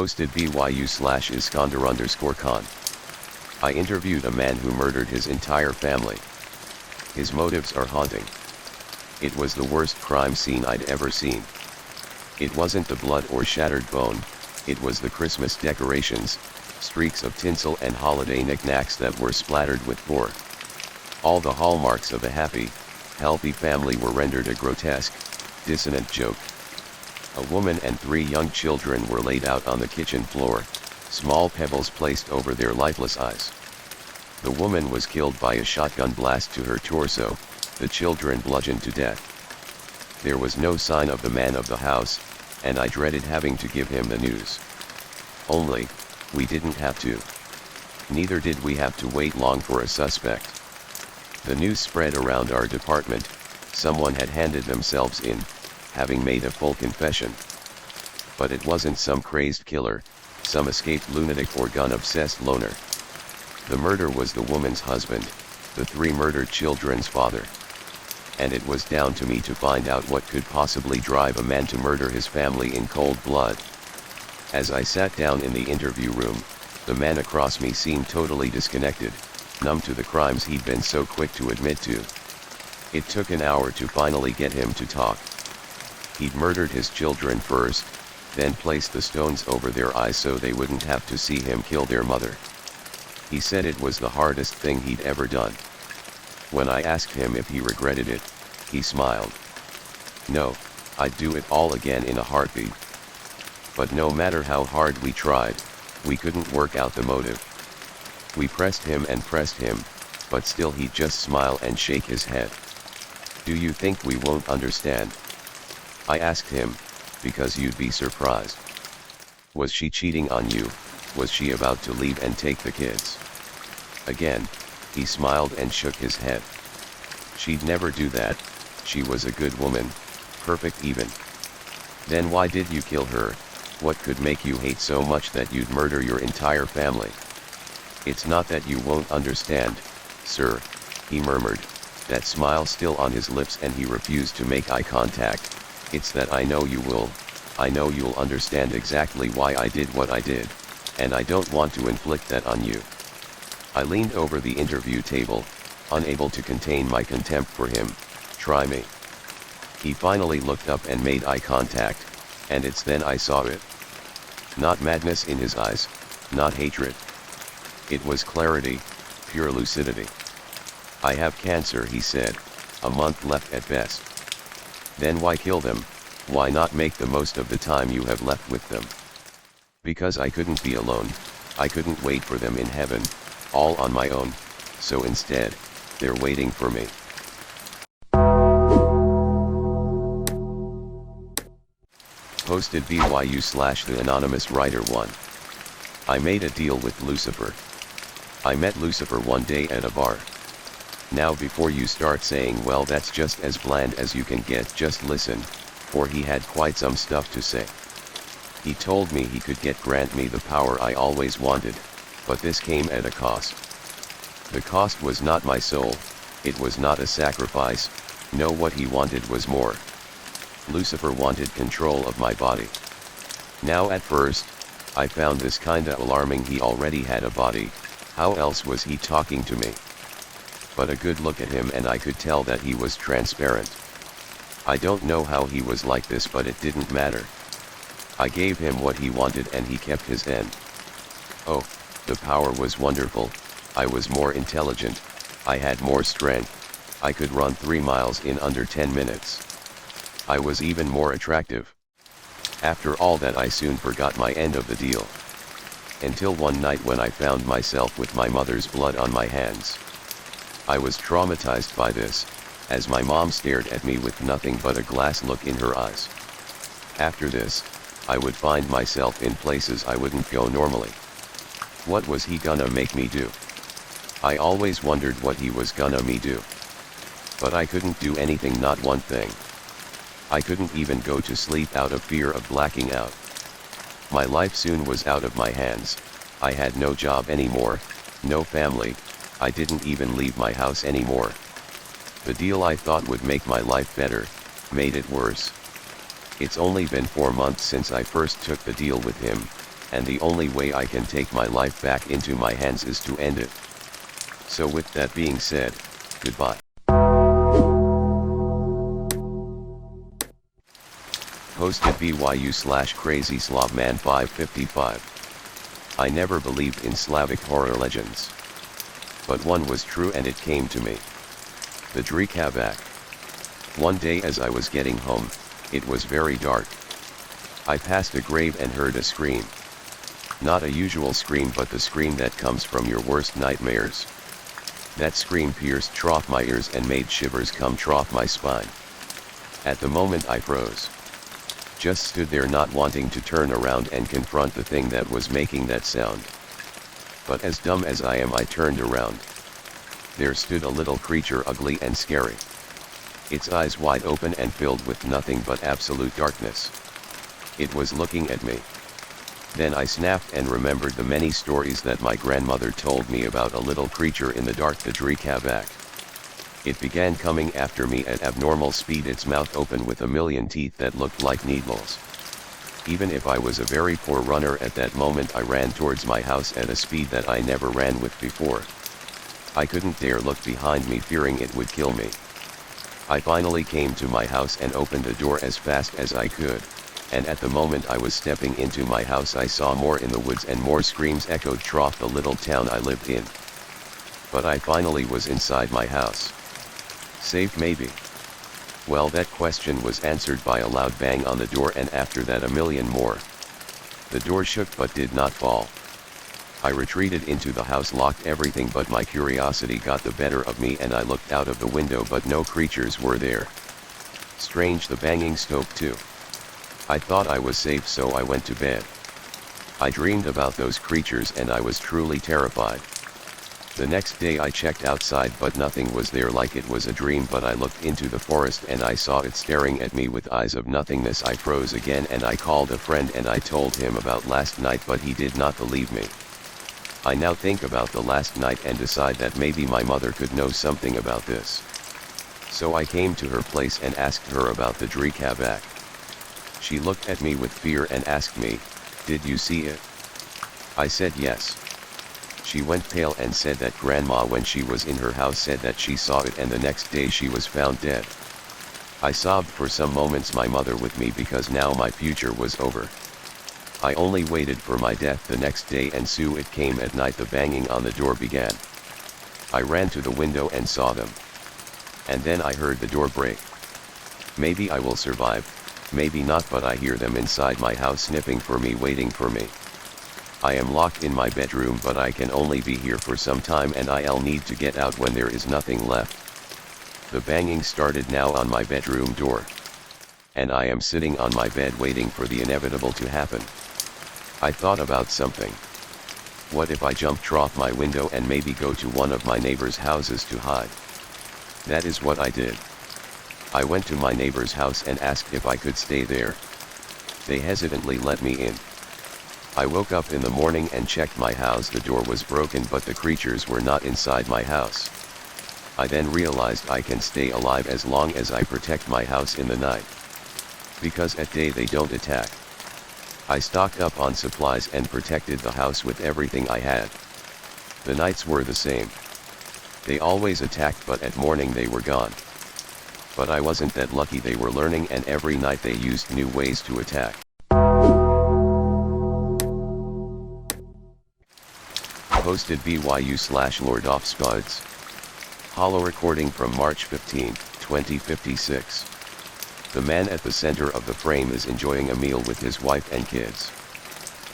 Posted BYU/Iskander_Khan. I interviewed a man who murdered his entire family. His motives are haunting. It was the worst crime scene I'd ever seen. It wasn't the blood or shattered bone, it was the Christmas decorations, streaks of tinsel and holiday knickknacks that were splattered with gore. All the hallmarks of a happy, healthy family were rendered a grotesque, dissonant joke. A woman and 3 young children were laid out on the kitchen floor, small pebbles placed over their lifeless eyes. The woman was killed by a shotgun blast to her torso, the children bludgeoned to death. There was no sign of the man of the house, and I dreaded having to give him the news. Only, we didn't have to. Neither did we have to wait long for a suspect. The news spread around our department. Someone had handed themselves in, having made a full confession. But it wasn't some crazed killer, some escaped lunatic or gun-obsessed loner. The murder was the woman's husband, the 3 murdered children's father. And it was down to me to find out what could possibly drive a man to murder his family in cold blood. As I sat down in the interview room, the man across me seemed totally disconnected, numb to the crimes he'd been so quick to admit to. It took an hour to finally get him to talk. He'd murdered his children first, then placed the stones over their eyes so they wouldn't have to see him kill their mother. He said it was the hardest thing he'd ever done. When I asked him if he regretted it, he smiled. No, I'd do it all again in a heartbeat. But no matter how hard we tried, we couldn't work out the motive. We pressed him, but still he'd just smile and shake his head. Do you think we won't understand? I asked him, because you'd be surprised. Was she cheating on you? Was she about to leave and take the kids? Again, he smiled and shook his head. She'd never do that, she was a good woman, perfect even. Then why did you kill her? What could make you hate so much that you'd murder your entire family? It's not that you won't understand, sir, he murmured, that smile still on his lips, and he refused to make eye contact. It's that I know you will, I know you'll understand exactly why I did what I did, and I don't want to inflict that on you. I leaned over the interview table, unable to contain my contempt for him. Try me. He finally looked up and made eye contact, and it's then I saw it. Not madness in his eyes, not hatred. It was clarity, pure lucidity. I have cancer, he said, a month left at best. Then why kill them? Why not make the most of the time you have left with them? Because I couldn't be alone, I couldn't wait for them in heaven, all on my own, so instead, they're waiting for me. Posted BYU/the anonymous writer 1. I made a deal with Lucifer. I met Lucifer one day at a bar. Now before you start saying well that's just as bland as you can get, just listen, for he had quite some stuff to say. He told me he could grant me the power I always wanted, but this came at a cost. The cost was not my soul, it was not a sacrifice, no, what he wanted was more. Lucifer wanted control of my body. Now at first, I found this kinda alarming. He already had a body, how else was he talking to me? But a good look at him and I could tell that he was transparent. I don't know how he was like this, but it didn't matter. I gave him what he wanted and he kept his end. Oh, the power was wonderful, I was more intelligent, I had more strength, I could run 3 miles in under 10 minutes. I was even more attractive. After all that, I soon forgot my end of the deal. Until one night when I found myself with my mother's blood on my hands. I was traumatized by this, as my mom stared at me with nothing but a glass look in her eyes. After this, I would find myself in places I wouldn't go normally. What was he gonna make me do? I always wondered what he was gonna me do. But I couldn't do anything, not one thing. I couldn't even go to sleep out of fear of blacking out. My life soon was out of my hands. I had no job anymore, no family, I didn't even leave my house anymore. The deal I thought would make my life better, made it worse. It's only been 4 months since I first took the deal with him, and the only way I can take my life back into my hands is to end it. So with that being said, goodbye. Posted BYU/crazy/Slavman555. I never believed in Slavic horror legends. But one was true and it came to me. The Drekavac. One day as I was getting home, it was very dark. I passed a grave and heard a scream. Not a usual scream, but the scream that comes from your worst nightmares. That scream pierced trough my ears and made shivers come trough my spine. At the moment I froze. Just stood there not wanting to turn around and confront the thing that was making that sound. But as dumb as I am, I turned around. There stood a little creature, ugly and scary. Its eyes wide open and filled with nothing but absolute darkness. It was looking at me. Then I snapped and remembered the many stories that my grandmother told me about a little creature in the dark, the Drekavac. It began coming after me at abnormal speed, its mouth open with a million teeth that looked like needles. Even if I was a very poor runner at that moment, I ran towards my house at a speed that I never ran with before. I couldn't dare look behind me, fearing it would kill me. I finally came to my house and opened the door as fast as I could, and at the moment I was stepping into my house, I saw more in the woods and more screams echoed through the little town I lived in. But I finally was inside my house. Safe maybe? Well, that question was answered by a loud bang on the door, and after that a million more. The door shook but did not fall. I retreated into the house, locked everything, but my curiosity got the better of me and I looked out of the window, but no creatures were there. Strange, the banging stopped too. I thought I was safe, so I went to bed. I dreamed about those creatures and I was truly terrified. The next day I checked outside but nothing was there, like it was a dream, but I looked into the forest and I saw it staring at me with eyes of nothingness. I froze again and I called a friend and I told him about last night, but he did not believe me. I now think about the last night and decide that maybe my mother could know something about this. So I came to her place and asked her about the Drekavac. She looked at me with fear and asked me, "Did you see it?" I said yes. She went pale and said that grandma, when she was in her house, said that she saw it and the next day she was found dead. I sobbed for some moments, my mother with me, because now my future was over. I only waited for my death the next day, and so it came at night. The banging on the door began. I ran to the window and saw them. And then I heard the door break. Maybe I will survive, maybe not, but I hear them inside my house sniffing for me, waiting for me. I am locked in my bedroom, but I can only be here for some time and I'll need to get out when there is nothing left. The banging started now on my bedroom door. And I am sitting on my bed waiting for the inevitable to happen. I thought about something. What if I jumped off my window and maybe go to one of my neighbors' houses to hide? That is what I did. I went to my neighbor's house and asked if I could stay there. They hesitantly let me in. I woke up in the morning and checked my house. The door was broken, but the creatures were not inside my house. I then realized I can stay alive as long as I protect my house in the night. Because at day they don't attack. I stocked up on supplies and protected the house with everything I had. The nights were the same. They always attacked, but at morning they were gone. But I wasn't that lucky. They were learning and every night they used new ways to attack. Posted BYU/Lord of Spuds. HoloRecording from March 15, 2056. The man at the center of the frame is enjoying a meal with his wife and kids.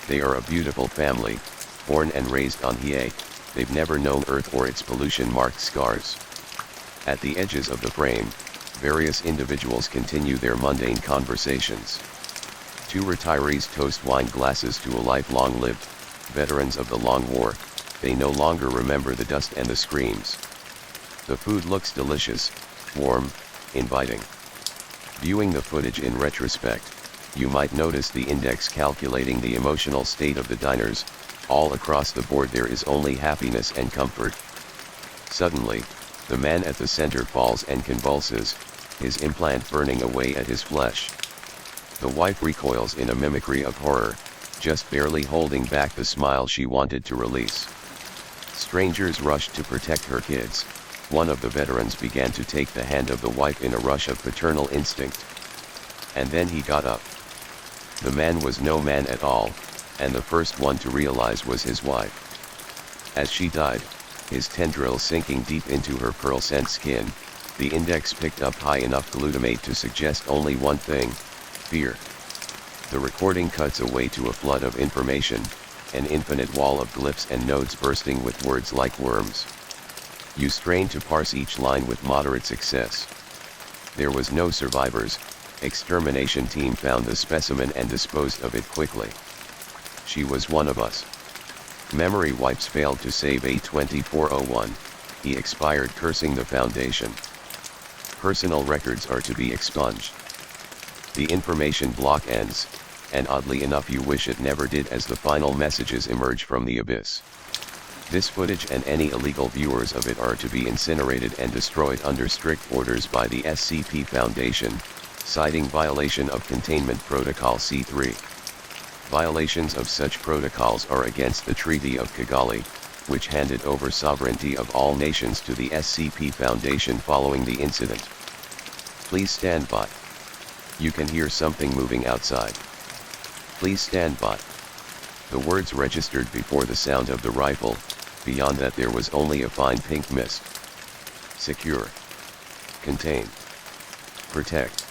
They are a beautiful family, born and raised on Hawaii. They've never known Earth or its pollution-marked scars. At the edges of the frame, various individuals continue their mundane conversations. Two retirees toast wine glasses to a life long lived, veterans of the Long War. They no longer remember the dust and the screams. The food looks delicious, warm, inviting. Viewing the footage in retrospect, you might notice the index calculating the emotional state of the diners. All across the board there is only happiness and comfort. Suddenly, the man at the center falls and convulses, his implant burning away at his flesh. The wife recoils in a mimicry of horror, just barely holding back the smile she wanted to release. Strangers rushed to protect her kids. One of the veterans began to take the hand of the wife in a rush of paternal instinct. And then he got up. The man was no man at all, and the first one to realize was his wife. As she died, his tendril sinking deep into her pearl-scent skin, the index picked up high enough glutamate to suggest only one thing: fear. The recording cuts away to a flood of information, an infinite wall of glyphs and nodes bursting with words like worms. You strain to parse each line with moderate success. There was no survivors. Extermination team found the specimen and disposed of it quickly. She was one of us. Memory wipes failed to save A2401. He expired, cursing the Foundation. Personal records are to be expunged. The information block ends, and oddly enough you wish it never did as the final messages emerge from the abyss. This footage and any illegal viewers of it are to be incinerated and destroyed under strict orders by the SCP Foundation, citing violation of Containment Protocol C3. Violations of such protocols are against the Treaty of Kigali, which handed over sovereignty of all nations to the SCP Foundation following the incident. Please stand by. You can hear something moving outside. Please stand by. The words registered before the sound of the rifle. Beyond that there was only a fine pink mist. Secure. Contain. Protect.